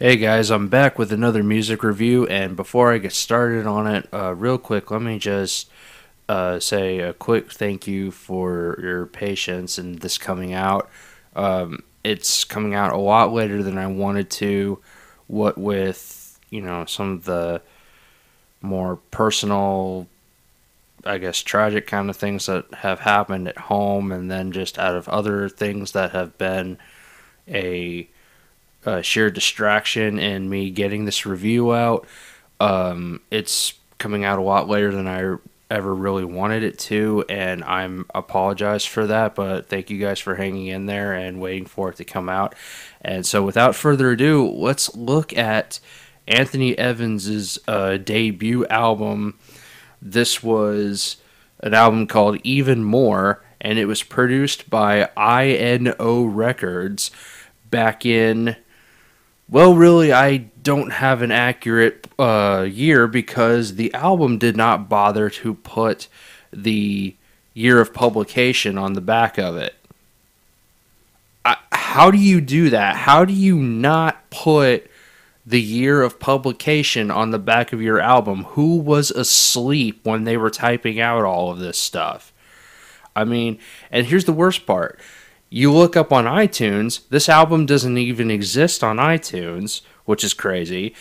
Hey guys, I'm back with another music review, and before I get started on it, real quick, let me just say a quick thank you for your patience in this coming out. It's coming out a lot later than I wanted to, what with, some of the more personal, I guess, tragic kind of things that have happened at home, and then just out of other things that have been a sheer distraction in me getting this review out. It's coming out a lot later than I ever really wanted it to, and I'm apologize for that. But thank you guys for hanging in there and waiting for it to come out. And so, without further ado, let's look at Anthony Evans's debut album. This was an album called Even More, and it was produced by INO Records back in, well, really, I don't have an accurate year because the album did not bother to put the year of publication on the back of it. How do you do that? How do you not put the year of publication on the back of your album? Who was asleep when they were typing out all of this stuff? I mean, and here's the worst part. You look up on iTunes, this album doesn't even exist on iTunes, which is crazy.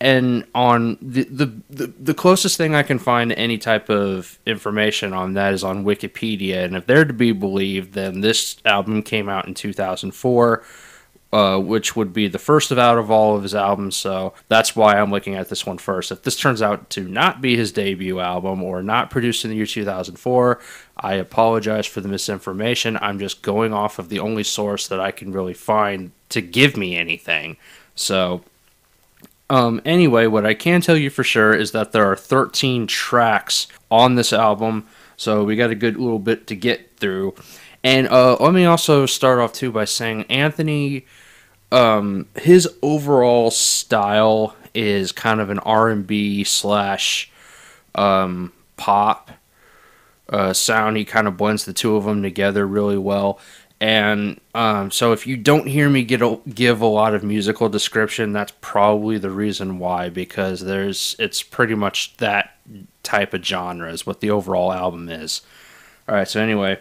And on the closest thing I can find to any type of information on that is on Wikipedia. And if they're to be believed, then this album came out in 2004, which would be the first out of all of his albums, so that's why I'm looking at this one first. If this turns out to not be his debut album or not produced in the year 2004, I apologize for the misinformation. I'm just going off of the only source that I can really find to give me anything. So, anyway, what I can tell you for sure is that there are 13 tracks on this album, so we got a good little bit to get through. And let me also start off too by saying Anthony, his overall style is kind of an R&B slash pop sound. He kind of blends the two of them together really well. And so if you don't hear me give a lot of musical description, that's probably the reason why, because it's pretty much that type of genre is what the overall album is. All right, so anyway,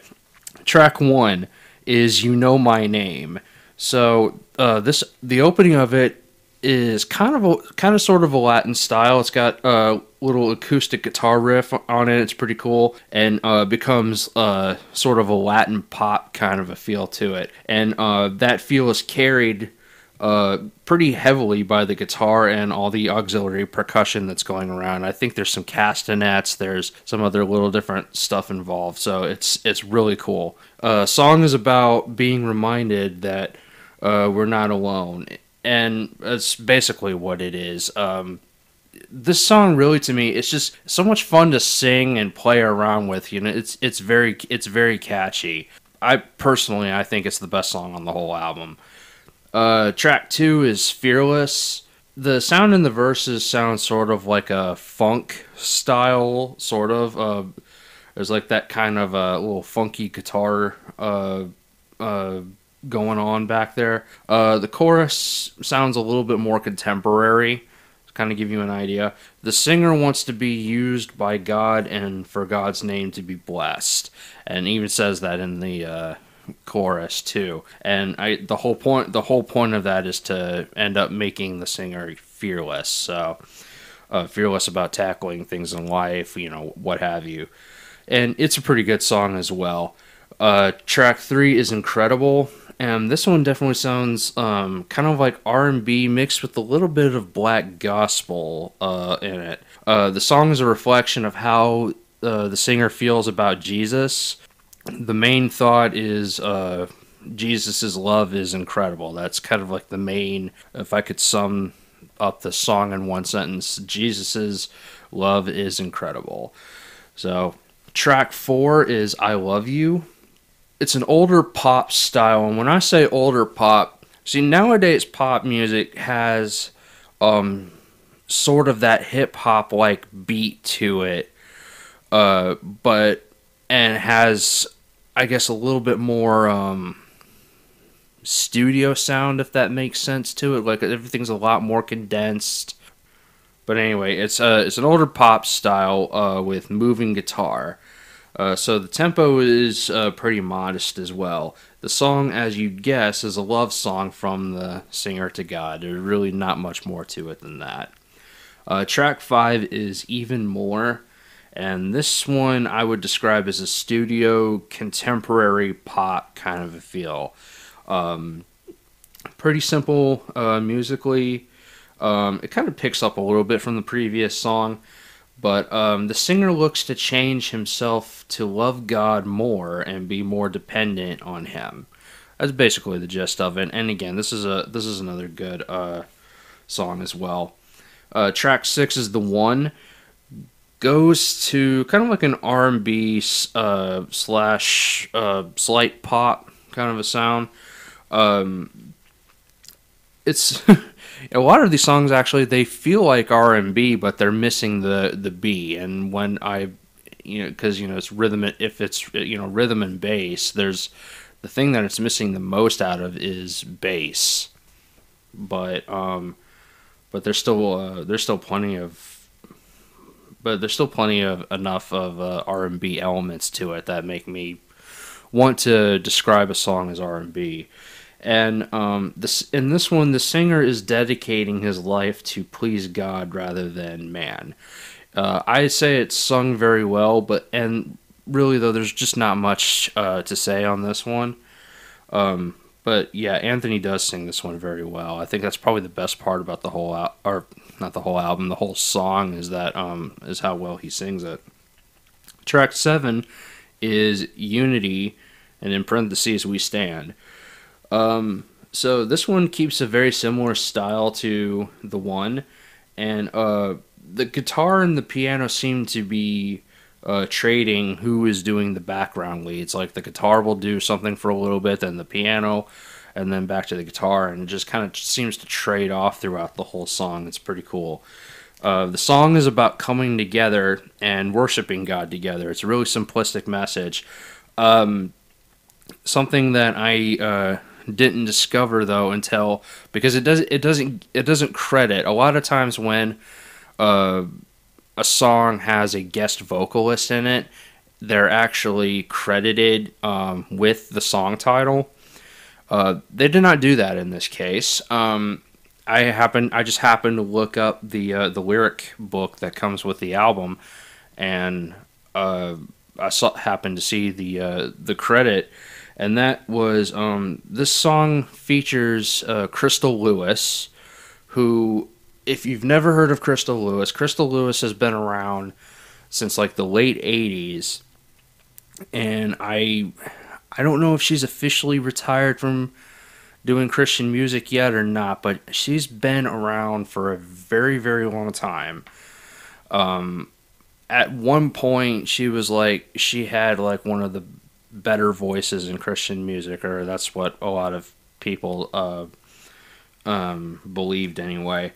track 1 is You Know My Name. So the opening of it is kind of sort of a Latin style. It's got a little acoustic guitar riff on it. It's pretty cool, and becomes sort of a Latin pop kind of a feel to it. And that feel is carried pretty heavily by the guitar and all the auxiliary percussion that's going around. I think there's some castanets, there's some other little different stuff involved, so it's really cool. Song is about being reminded that we're not alone, and that's basically what it is. This song really, to me, it's just so much fun to sing and play around with. It's very catchy. I think it's the best song on the whole album. Track 2 is Fearless. The sound in the verses sounds sort of like a funk style, sort of. There's like that kind of a little funky guitar going on back there. The chorus sounds a little bit more contemporary, to kind of give you an idea. The singer wants to be used by God and for God's name to be blessed, and even says that in the chorus too. And the whole point of that is to end up making the singer fearless. So fearless about tackling things in life, what have you. And it's a pretty good song as well. Track 3 is Incredible, and this one definitely sounds kind of like R&B mixed with a little bit of black gospel in it. The song is a reflection of how the singer feels about Jesus. The main thought is Jesus' love is incredible. That's kind of like the main, if I could sum up the song in one sentence, Jesus' love is incredible. So, track 4 is I Love You. It's an older pop style, and when I say older pop, see, nowadays pop music has sort of that hip-hop like beat to it, and has, I guess, a little bit more studio sound, if that makes sense to it. Like everything's a lot more condensed. But anyway, it's an older pop style with moving guitar. So the tempo is pretty modest as well. The song, as you'd guess, is a love song from the singer to God. There's really not much more to it than that. Track 5 is Even More, and this one I would describe as a studio contemporary pop kind of a feel. Pretty simple musically. It kind of picks up a little bit from the previous song, but the singer looks to change himself to love God more and be more dependent on Him. That's basically the gist of it. And again, this is another good song as well. Track 6 is The One. Goes to kind of like an R&B slash slight pop kind of a sound. It's a lot of these songs actually, they feel like R&B, but they're missing the B. And when because it's rhythm, if it's rhythm and bass, there's the thing that it's missing the most out of is bass. But there's still plenty of enough of R&B elements to it that make me want to describe a song as R&B. And in this one, the singer is dedicating his life to please God rather than man. I say it's sung very well, and really though, there's just not much to say on this one. But yeah, Anthony does sing this one very well. I think that's probably the best part about the whole or not the whole album, the whole song is that is how well he sings it. Track 7 is Unity, and in parentheses, We Stand. So this one keeps a very similar style to The One, and the guitar and the piano seem to be trading who is doing the background leads. Like the guitar will do something for a little bit, then the piano, and then back to the guitar, and it just kind of seems to trade off throughout the whole song. It's pretty cool. The song is about coming together and worshiping God together. It's a really simplistic message. Something that I didn't discover though until, because it doesn't credit. A lot of times when a song has a guest vocalist in it, they're actually credited with the song title. They did not do that in this case. I just happened to look up the lyric book that comes with the album, and I happened to see the credit, and that was this song features Crystal Lewis, who, if you've never heard of Crystal Lewis has been around since like the late 80s, and I don't know if she's officially retired from doing Christian music yet or not, but she's been around for a very, very long time. At one point, she had like one of the better voices in Christian music, or that's what a lot of people believed anyway.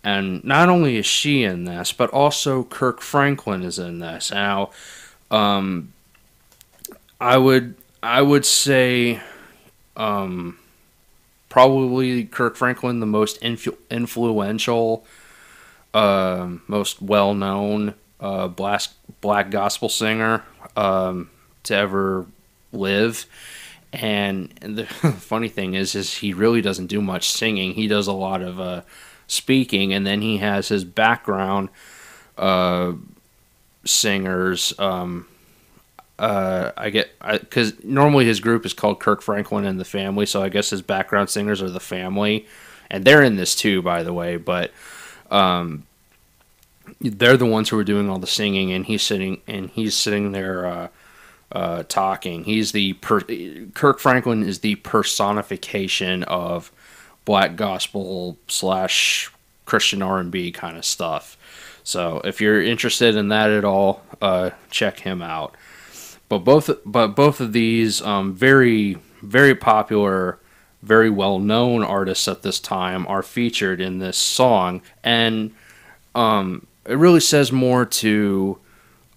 And not only is she in this, but also Kirk Franklin is in this. Now, I would say probably Kirk Franklin, the most influential, most well-known black gospel singer to ever live. And the funny thing is he really doesn't do much singing. He does a lot of speaking, and then he has his background singers. Because normally his group is called Kirk Franklin and the Family, so I guess his background singers are the Family, and they're in this too, by the way. But they're the ones who are doing all the singing, and he's sitting there talking. Kirk Franklin is the personification of black gospel / Christian R&B kind of stuff. So if you're interested in that at all, check him out. But both of these very, very popular, very well known artists at this time are featured in this song, and it really says more to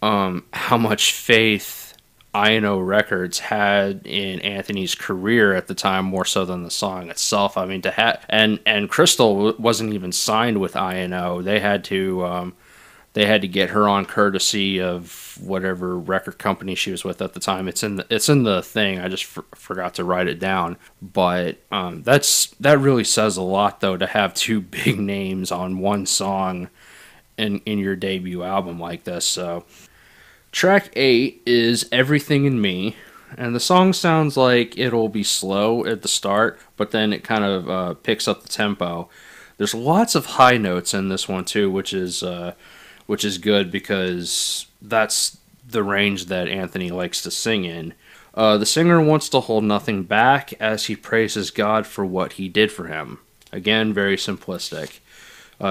how much faith I&O Records had in Anthony's career at the time, more so than the song itself. I mean, to have and Crystal wasn't even signed with I&O. They had to get her on courtesy of whatever record company she was with at the time. It's in the thing. I just forgot to write it down. But that really says a lot, though, to have two big names on one song in your debut album like this. So track 8 is Everything in Me, and the song sounds like it'll be slow at the start, but then it kind of picks up the tempo. There's lots of high notes in this one too, which is good because that's the range that Anthony likes to sing in. The singer wants to hold nothing back as he praises God for what he did for him. Again, very simplistic.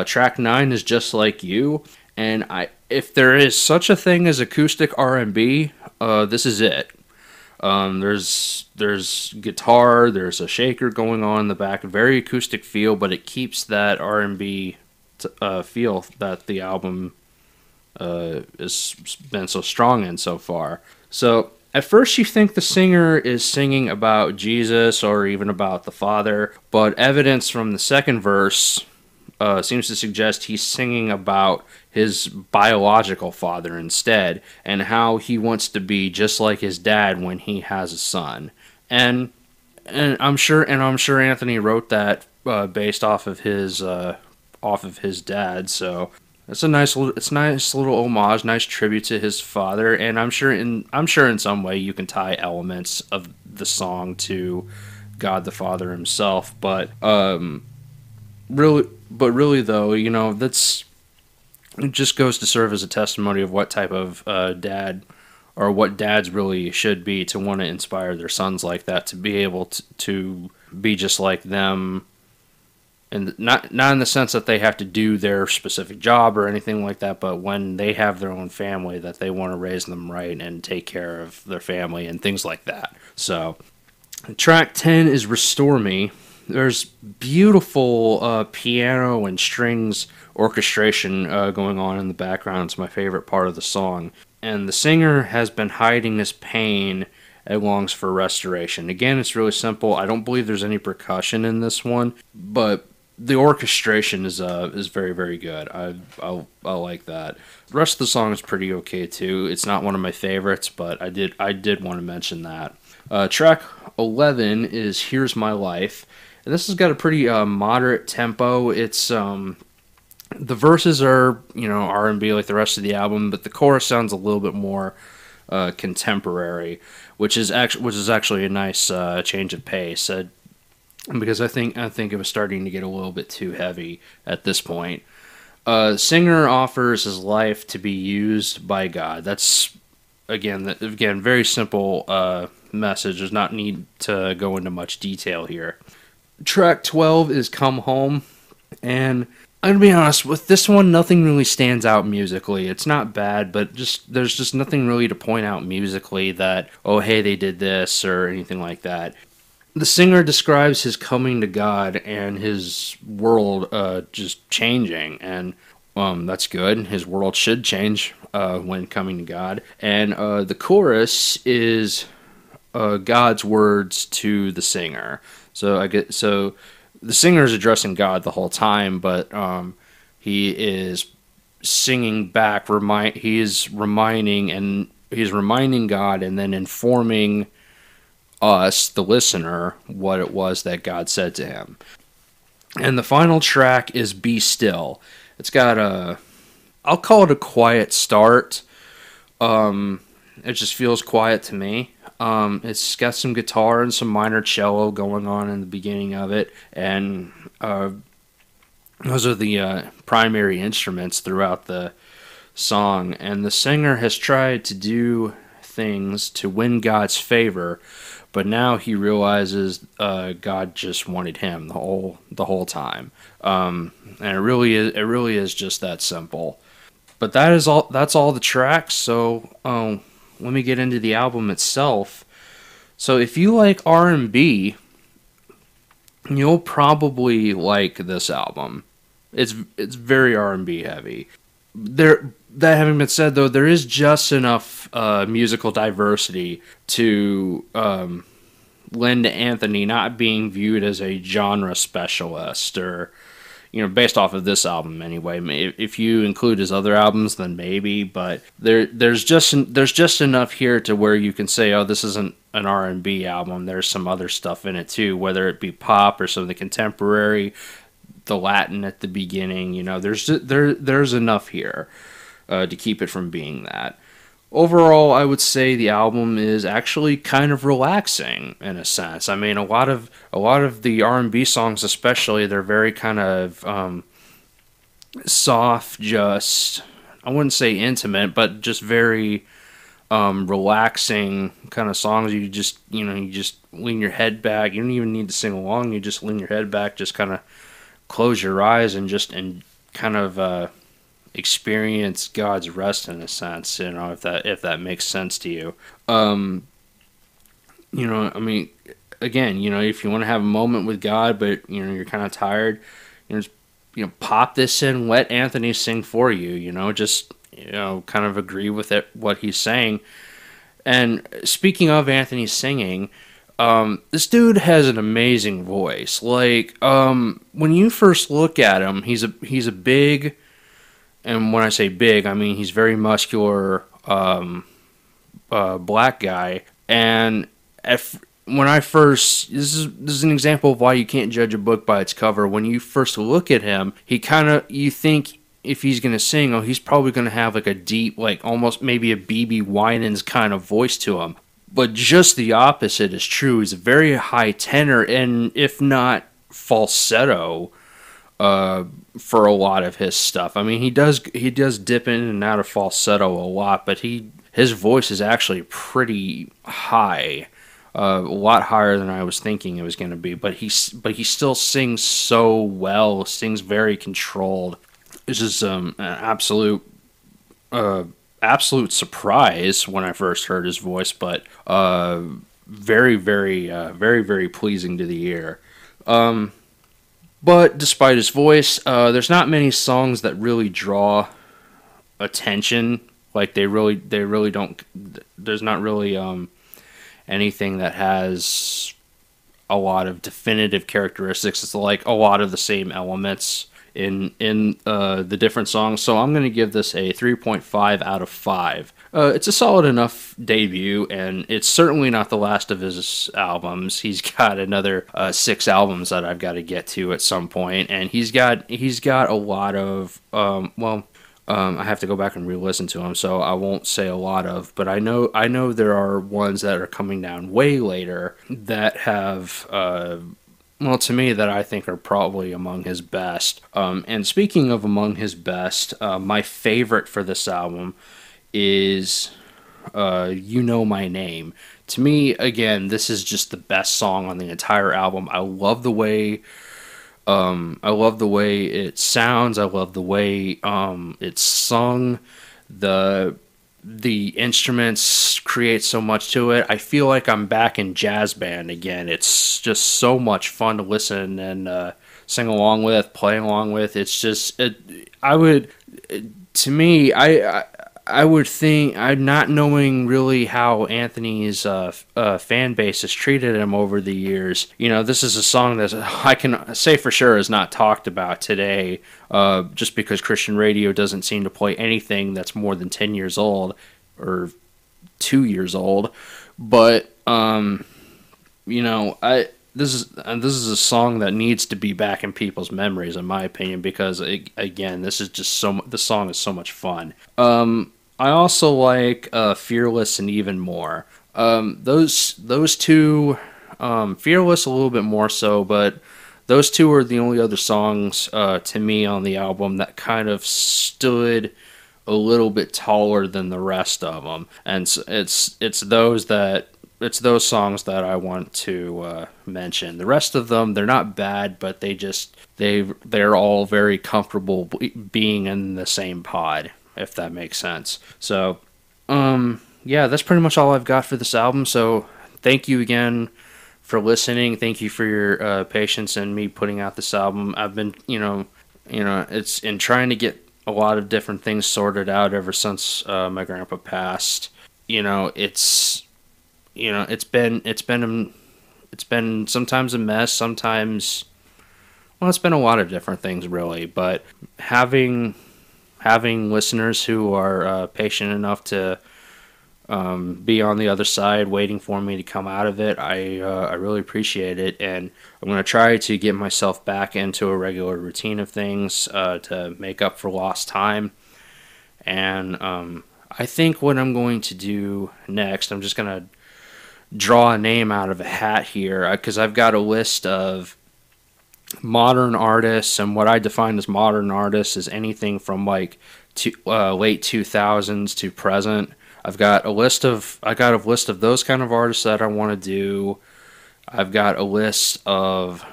Track 9 is Just Like You, and if there is such a thing as acoustic R&B, this is it. There's guitar, there's a shaker going on in the back, very acoustic feel, but it keeps that R&B feel that the album has been so strong in so far. So at first you think the singer is singing about Jesus or even about the Father, but evidence from the second verse seems to suggest he's singing about his biological father instead, and how he wants to be just like his dad when he has a son. And I'm sure Anthony wrote that based off of his dad. So it's a nice little homage, nice tribute to his father, and I'm sure in some way you can tie elements of the song to God the Father himself. But really though, it just goes to serve as a testimony of what type of dad, or what dads really should be, to want to inspire their sons like that, to be able to be just like them. And not in the sense that they have to do their specific job or anything like that, but when they have their own family, that they want to raise them right and take care of their family and things like that. So, track 10 is Restore Me. There's beautiful piano and strings orchestration going on in the background. It's my favorite part of the song. And the singer has been hiding his pain and longs for restoration. Again, it's really simple. I don't believe there's any percussion in this one, but the orchestration is very, very good. I like that. The rest of the song is pretty okay too. It's not one of my favorites, but I did want to mention that. Track 11 is Here's My Life, and this has got a pretty moderate tempo. It's the verses are R&B like the rest of the album, but the chorus sounds a little bit more contemporary, which is actually a nice change of pace. Because I think it was starting to get a little bit too heavy at this point. Singer offers his life to be used by God. That's again very simple message. There's not need to go into much detail here. Track 12 is Come Home, and I'm gonna be honest with this one. Nothing really stands out musically. It's not bad, but there's just nothing really to point out musically that, oh hey, they did this or anything like that. The singer describes his coming to God and his world just changing, and that's good. His world should change when coming to God. And the chorus is God's words to the singer. So the singer is addressing God the whole time, but he is singing back. He's reminding God, and then informing us, the listener, what it was that God said to him. And the final track is Be Still. It's got I'll call it a quiet start. It just feels quiet to me. It's got some guitar and some minor cello going on in the beginning of it, and those are the primary instruments throughout the song. And the singer has tried to do things to win God's favor, but now he realizes God just wanted him the whole time, and it really is just that simple. But that's all the tracks. So let me get into the album itself. So if you like R&B, you'll probably like this album. It's very R&B heavy. there. That having been said, though, there is just enough musical diversity to lend to Anthony not being viewed as a genre specialist, or based off of this album anyway. If you include his other albums, then maybe, but there's just enough here to where you can say, oh, this isn't an R&B album. There's some other stuff in it too, whether it be pop or some of the contemporary, the Latin at the beginning. There's enough here to keep it from being that. Overall, I would say the album is actually kind of relaxing in a sense. I mean, a lot of the R&B songs, especially, they're very kind of soft, just, I wouldn't say intimate, but just very relaxing kind of songs. You just lean your head back. You don't even need to sing along. You just lean your head back, just kind of close your eyes and kind of experience God's rest in a sense, if that makes sense to you. I mean, again, if you want to have a moment with God, but you're kind of tired, just pop this in, let Anthony sing for you. Just kind of agree with it, what he's saying. And speaking of Anthony singing, this dude has an amazing voice. Like, when you first look at him, he's a big. And when I say big, I mean he's very muscular, black guy. And when I first, this is an example of why you can't judge a book by its cover. When you first look at him, you think if he's gonna sing, oh, he's probably gonna have like a deep, like almost maybe a B.B. Winans kind of voice to him. But just the opposite is true. He's a very high tenor, and if not falsetto, for a lot of his stuff. I mean, he does dip in and out of falsetto a lot, but his voice is actually pretty high, a lot higher than I was thinking it was going to be. But he still sings so well, sings very controlled. It's just an absolute surprise when I first heard his voice, but very, very, very, very pleasing to the ear. But despite his voice, there's not many songs that really draw attention. Like they really don't. There's not really anything that has a lot of definitive characteristics. It's like a lot of the same elements in the different songs. So I'm going to give this a 3.5 out of 5. It's a solid enough debut, and it's certainly not the last of his albums. He's got another 6 albums that I've got to get to at some point, and he's got a lot of I have to go back and re-listen to them, so I won't say a lot of, but I know there are ones that are coming down way later that have to me, that I think are probably among his best. And speaking of among his best, my favorite for this album is You Know My Name. To me, again, this is just the best song on the entire album. I love the way it sounds. I love the way it's sung. The instruments create so much to it. I feel like I'm back in jazz band again. It's just so much fun to listen and sing along with, play along with. It's just, I would think, I'm not knowing really how Anthony's fan base has treated him over the years. This is a song that I can say for sure is not talked about today, just because Christian radio doesn't seem to play anything that's more than 10 years old or 2 years old. But this is a song that needs to be back in people's memories, in my opinion, because again, this song is so much fun. I also like Fearless and Even More. Those two, Fearless a little bit more so, but those two are the only other songs to me on the album that kind of stood a little bit taller than the rest of them, and it's those songs that I want to mention. The rest of them, they're not bad, but they're all very comfortable being in the same pod, if that makes sense. So, yeah, that's pretty much all I've got for this album. So, thank you again for listening. Thank you for your patience in me putting out this album. I've been, it's in trying to get a lot of different things sorted out ever since my grandpa passed. You know, it's been sometimes a mess, sometimes, well, it's been a lot of different things really. But having listeners who are patient enough to be on the other side, waiting for me to come out of it, I really appreciate it, and I'm going to try to get myself back into a regular routine of things to make up for lost time. And I think what I'm going to do next, I'm just going to draw a name out of a hat here, because I've got a list of modern artists, and what I define as modern artists is anything from like late 2000s to present. I got a list of those kind of artists that I want to do. I've got a list of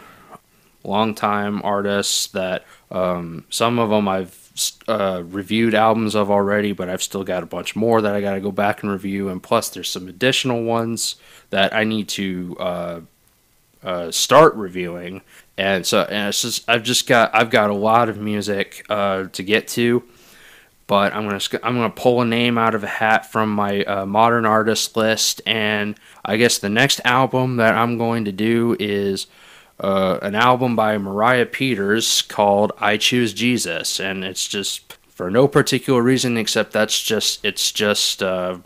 longtime artists that some of them I've reviewed albums of already, but I've still got a bunch more that I got to go back and review. And plus, there's some additional ones that I need to start reviewing. And so, and it's just I've got a lot of music to get to. But I'm gonna pull a name out of a hat from my modern artist list, and I guess the next album that I'm going to do is an album by Mariah Peters called "I Choose Jesus," and it's just for no particular reason except it's just a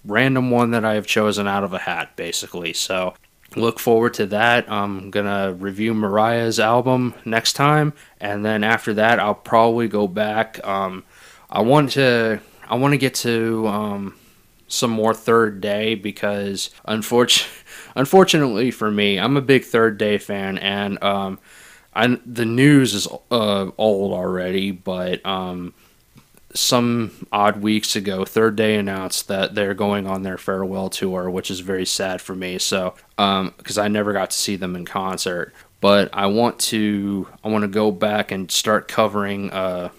random one that I have chosen out of a hat, basically. So look forward to that. I'm gonna review Mariah's album next time, and then after that, I'll probably go back. I want to get to some more Third Day, because unfortunately for me, I'm a big Third Day fan, and the news is old already, but some odd weeks ago, Third Day announced that they're going on their farewell tour, which is very sad for me. So because I never got to see them in concert. But I want to go back and start covering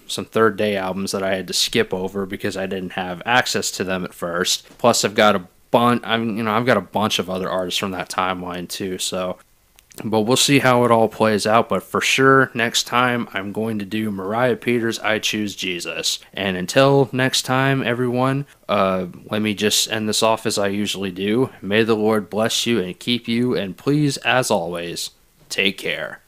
some Third Day albums that I had to skip over because I didn't have access to them at first. Plus, I've got a bunch of other artists from that timeline too. So, but we'll see how it all plays out. But for sure, next time I'm going to do Mariah Peters' "I Choose Jesus." And until next time, everyone, let me just end this off as I usually do. May the Lord bless you and keep you, and please, as always, take care.